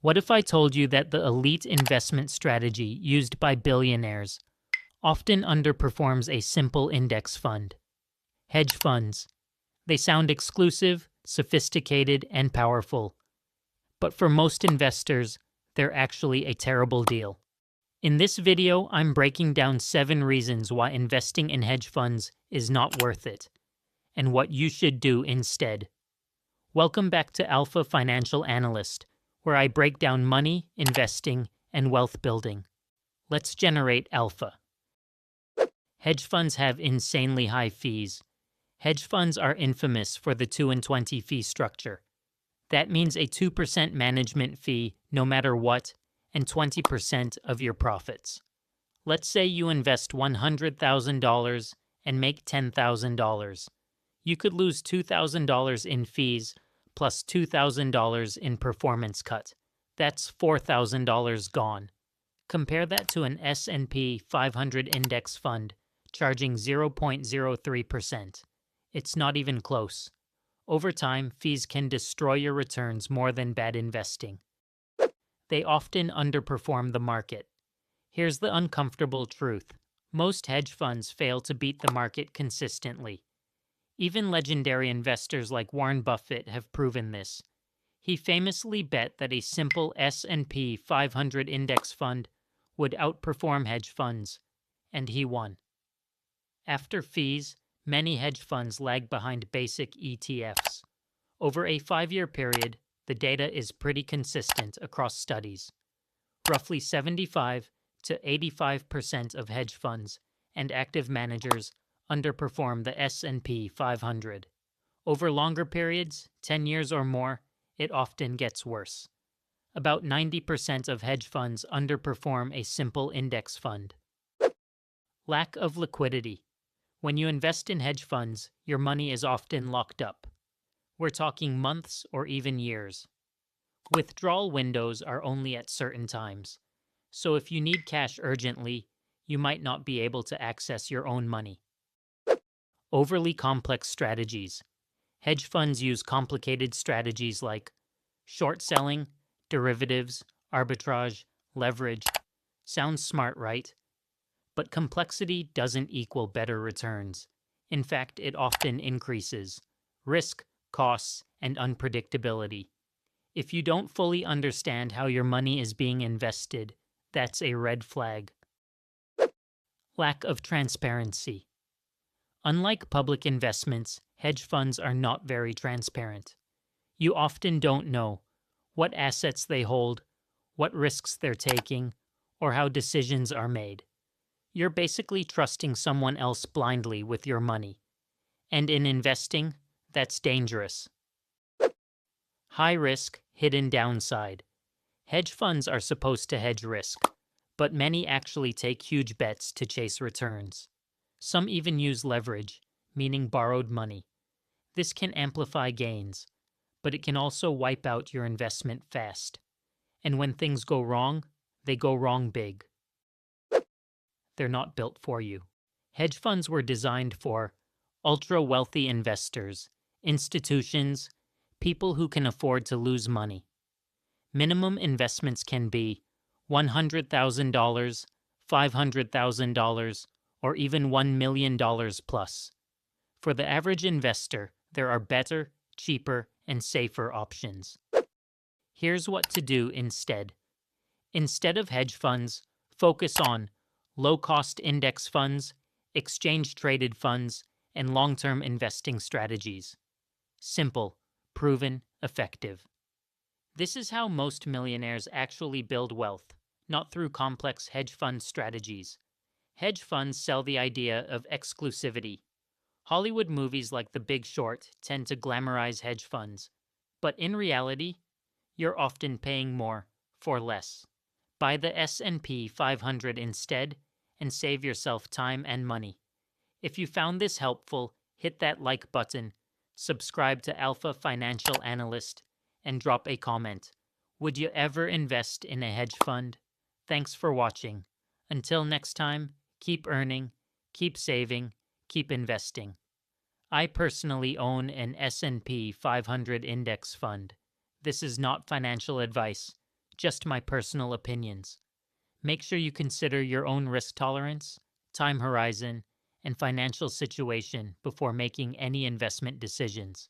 What if I told you that the elite investment strategy used by billionaires often underperforms a simple index fund? Hedge funds. They sound exclusive, sophisticated, and powerful. But for most investors, they're actually a terrible deal. In this video, I'm breaking down 7 reasons why investing in hedge funds is not worth it, and what you should do instead. Welcome back to Alpha Financial Analyst, where I break down money, investing, and wealth building. Let's generate alpha. Hedge funds have insanely high fees. Hedge funds are infamous for the 2 and 20 fee structure. That means a 2% management fee no matter what, and 20% of your profits. Let's say you invest $100,000 and make $10,000. You could lose $2,000 in fees plus $2,000 in performance cut. That's $4,000 gone. Compare that to an S&P 500 index fund charging 0.03%. It's not even close. Over time, fees can destroy your returns more than bad investing. They often underperform the market. Here's the uncomfortable truth. Most hedge funds fail to beat the market consistently. Even legendary investors like Warren Buffett have proven this. He famously bet that a simple S&P 500 index fund would outperform hedge funds, and he won. After fees, many hedge funds lag behind basic ETFs. Over a 5-year period, the data is pretty consistent across studies. Roughly 75 to 85% of hedge funds and active managers underperform the S&P 500. Over longer periods, 10 years or more, it often gets worse. About 90% of hedge funds underperform a simple index fund. Lack of liquidity. When you invest in hedge funds, your money is often locked up. We're talking months or even years. Withdrawal windows are only at certain times, so if you need cash urgently, you might not be able to access your own money. Overly complex strategies. Hedge funds use complicated strategies like short selling, derivatives, arbitrage, leverage. Sounds smart, right? But complexity doesn't equal better returns. In fact, it often increases risk, costs, and unpredictability. If you don't fully understand how your money is being invested, that's a red flag. Lack of transparency. Unlike public investments, hedge funds are not very transparent. You often don't know what assets they hold, what risks they're taking, or how decisions are made. You're basically trusting someone else blindly with your money. And in investing, that's dangerous. High risk, hidden downside. Hedge funds are supposed to hedge risk, but many actually take huge bets to chase returns. Some even use leverage, meaning borrowed money. This can amplify gains, but it can also wipe out your investment fast. And when things go wrong, they go wrong big. They're not built for you. Hedge funds were designed for ultra-wealthy investors, institutions, people who can afford to lose money. Minimum investments can be $100,000, $500,000, or even $1 million plus. For the average investor, there are better, cheaper, and safer options. Here's what to do instead. Instead of hedge funds, focus on low-cost index funds, exchange-traded funds, and long-term investing strategies. Simple, proven, effective. This is how most millionaires actually build wealth, not through complex hedge fund strategies. Hedge funds sell the idea of exclusivity. Hollywood movies like The Big Short tend to glamorize hedge funds, but in reality, you're often paying more for less. Buy the S&P 500 instead and save yourself time and money. If you found this helpful, hit that like button, subscribe to Alpha Financial Analyst, and drop a comment. Would you ever invest in a hedge fund? Thanks for watching. Until next time, keep earning, keep saving, keep investing. I personally own an S&P 500 index fund. This is not financial advice, just my personal opinions. Make sure you consider your own risk tolerance, time horizon, and financial situation before making any investment decisions.